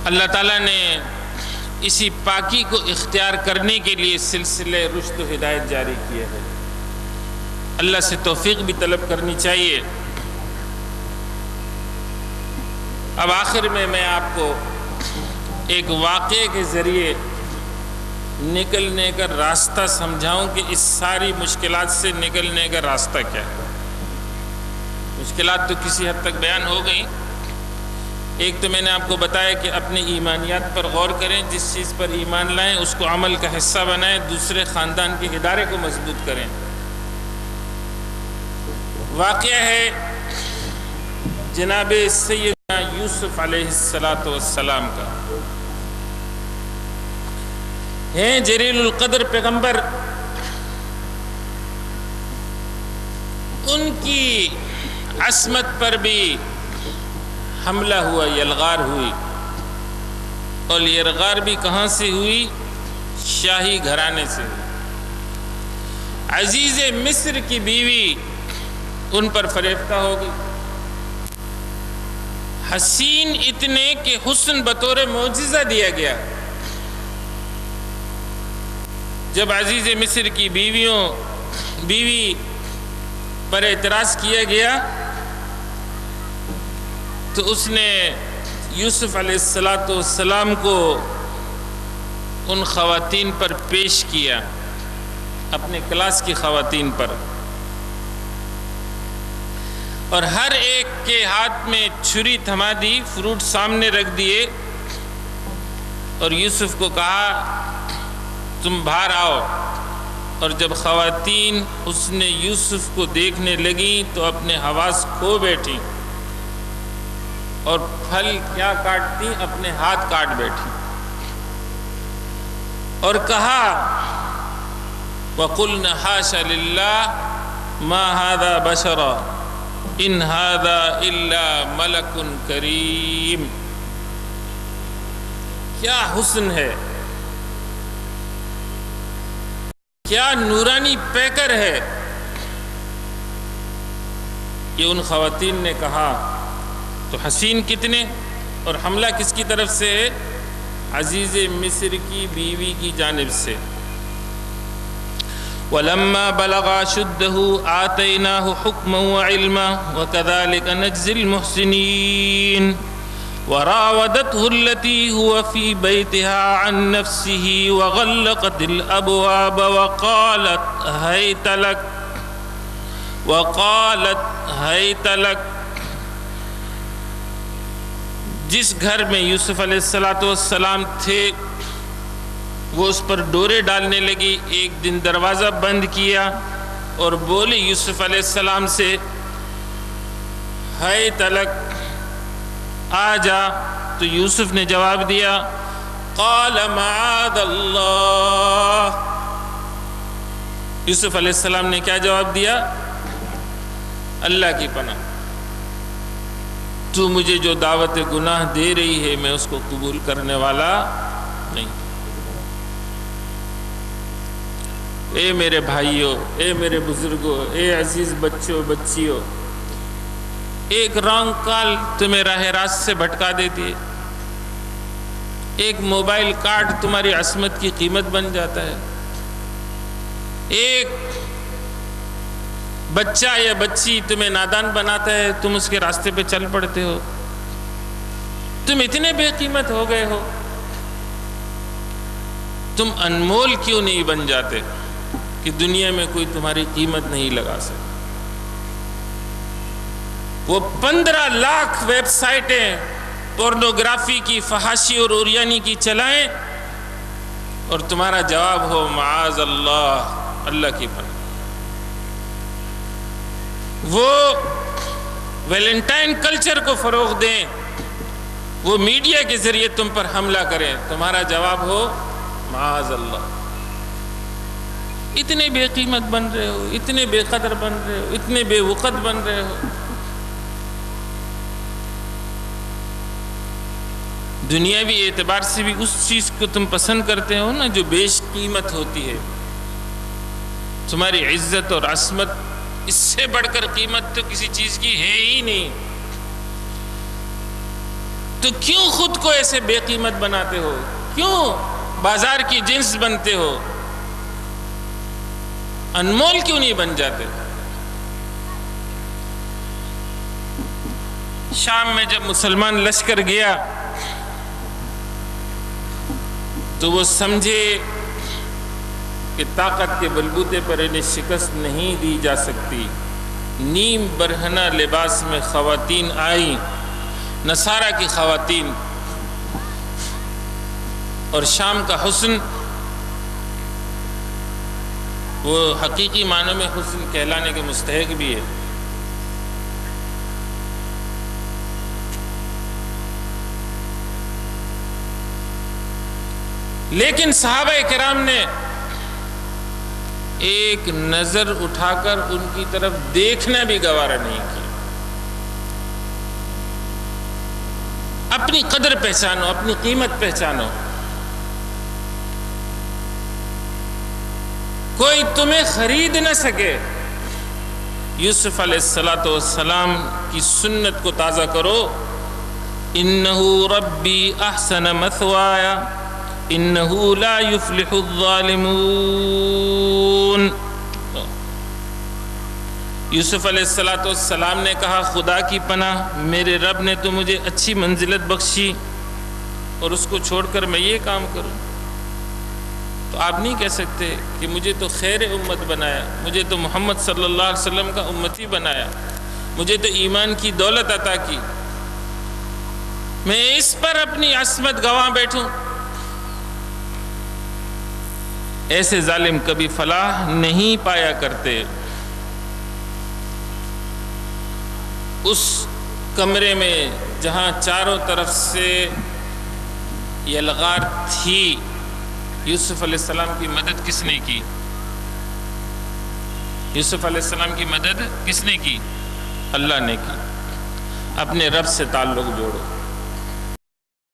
اللہ تعالیٰ نے اسی پاکی کو اختیار کرنے کے لیے سلسلہ رشد و ہدایت جاری کیا ہے۔ اللہ سے توفیق بھی طلب کرنی چاہیے۔ اب آخر میں آپ کو ایک واقعے کے ذریعے نکلنے کا راستہ سمجھاؤں کہ اس ساری مشکلات سے نکلنے کا راستہ کیا ہے۔ مشکلات تو کسی حد تک بیان ہو گئیں۔ ایک تو میں نے آپ کو بتایا کہ اپنے ایمانیات پر غور کریں، جس چیز پر ایمان لائیں اس کو عمل کا حصہ بنائیں، دوسرے خاندان کے ادارے کو مضبوط کریں۔ واقعہ ہے جناب سیدنا یوسف علیہ السلام کا۔ ہیں جلیل القدر پیغمبر، ان کی عصمت پر بھی حملہ ہوا، یلغار ہوئی، اور یلغار بھی کہاں سے ہوئی؟ شاہی گھرانے سے ہوئی۔ عزیز مصر کی بیوی ان پر فریفتہ ہو گئی، حسین اتنے کہ حسن بطور معجزہ دیا گیا۔ جب عزیز مصر کی بیوی پر اعتراض کیا گیا تو اس نے یوسف علیہ السلام کو ان خواتین پر پیش کیا، اپنے کلاس کی خواتین پر، اور ہر ایک کے ہاتھ میں چھری تھما دی، فروٹ سامنے رکھ دیے، اور یوسف کو کہا تم باہر آؤ۔ اور جب خواتین حسن یوسف کو دیکھنے لگیں تو اپنے حواس کھو بیٹھیں، اور پھل کیا کاٹتی؟ اپنے ہاتھ کاٹ بیٹھی، اور کہا وَقُلْنَ حَاشَ لِلَّهِ مَا هَذَا بَشَرًا إِنْ هَذَا إِلَّا مَلَكٌ كَرِيمٌ۔ کیا حسن ہے، کیا نورانی پیکر ہے، یہ ان خواتین نے کہا۔ تو حسین کتنے اور حملہ کس کی طرف سے ہے؟ عزیز مصر کی بیوی کی جانب سے۔ وَلَمَّا بَلَغَ أَشُدَّهُ آتَيْنَاهُ حُكْمًا وَعِلْمًا وَكَذَلِكَ نَجْزِي الْمُحْسِنِينَ وَرَاوَدَتْهُ الَّتِي هُوَ فِي بَيْتِهَا عَن نَّفْسِهِ وَغَلَّقَتِ الْأَبْوَابَ وَقَالَتْ هَيْتَ لَكَ۔ جس گھر میں یوسف علیہ السلام تھے وہ اس پر ڈورے ڈالنے لگی۔ ایک دن دروازہ بند کیا اور بولی یوسف علیہ السلام سے ہیت لک، آ جا۔ تو یوسف نے جواب دیا قال معاذ اللہ۔ یوسف علیہ السلام نے کیا جواب دیا؟ اللہ کی پناہ، تو مجھے جو دعوت گناہ دے رہی ہے میں اس کو قبول کرنے والا نہیں۔ اے میرے بھائیوں، اے میرے بزرگوں، اے عزیز بچوں بچیوں، ایک رانگ کال تمہیں راہ راست سے بھٹکا دیتی ہے، ایک موبائل کارڈ تمہاری عصمت کی قیمت بن جاتا ہے، ایک بچہ یا بچی تمہیں نادان بناتا ہے، تم اس کے راستے پہ چل پڑتے ہو۔ تم اتنے بے قیمت ہو گئے ہو، تم انمول کیوں نہیں بن جاتے کہ دنیا میں کوئی تمہاری قیمت نہیں لگا سکتا؟ وہ 15 لاکھ ویب سائٹیں پورنوگرافی کی، فحاشی اور اوریانی کی چلائیں اور تمہارا جواب ہو معاذ اللہ، اللہ کی پناہ۔ وہ ویلنٹائن کلچر کو فروغ دیں، وہ میڈیا کے ذریعے تم پر حملہ کریں، تمہارا جواب ہو معاذ اللہ۔ اتنے بے قیمت بن رہے ہو، اتنے بے قدر بن رہے ہو، اتنے بے وقت بن رہے ہو۔ دنیاوی اعتبار سے بھی اس چیز کو تم پسند کرتے ہو نا جو بیش قیمت ہوتی ہے۔ تمہاری عزت اور عصمت، اس سے بڑھ کر قیمت تو کسی چیز کی ہے ہی نہیں۔ تو کیوں خود کو ایسے بے قیمت بناتے ہو؟ کیوں بازار کی جنس بنتے ہو؟ انمول کیوں نہیں بن جاتے؟ شام میں جب مسلمان لشکر گیا تو وہ سمجھے کہ طاقت کے بلبوتے پر انہیں شکست نہیں دی جا سکتی۔ نیم برہنہ لباس میں خواتین آئیں، نصارہ کی خواتین، اور شام کا حسن وہ حقیقی معنوں میں حسن کہلانے کے مستحق بھی ہے۔ لیکن صحابہ کرام نے ایک نظر اٹھا کر ان کی طرف دیکھنا بھی گوارا نہیں کیا۔ اپنی قدر پہچانو، اپنی قیمت پہچانو۔ کوئی تمہیں خرید نہ سکے۔ یوسف علیہ السلام کی سنت کو تازہ کرو۔ انہو ربی احسن مثوایا انہو لا یفلح الظالمون۔ یوسف علیہ السلام نے کہا خدا کی پناہ، میرے رب نے تو مجھے اچھی منزلت بخشی اور اس کو چھوڑ کر میں یہ کام کروں؟ تو آپ نہیں کہہ سکتے کہ مجھے تو خیر امت بنایا، مجھے تو محمد صلی اللہ علیہ وسلم کا امتی بنایا، مجھے تو ایمان کی دولت عطا کی، میں اس پر اپنی عصمت گواہ بیٹھوں؟ ایسے ظالم کبھی فلاح نہیں پایا کرتے۔ اس کمرے میں جہاں چاروں طرف سے یلغار تھی، یوسف علیہ السلام کی مدد کس نے کی؟ یوسف علیہ السلام کی مدد کس نے کی؟ اللہ نے کی۔ اپنے رب سے تعلق جوڑو۔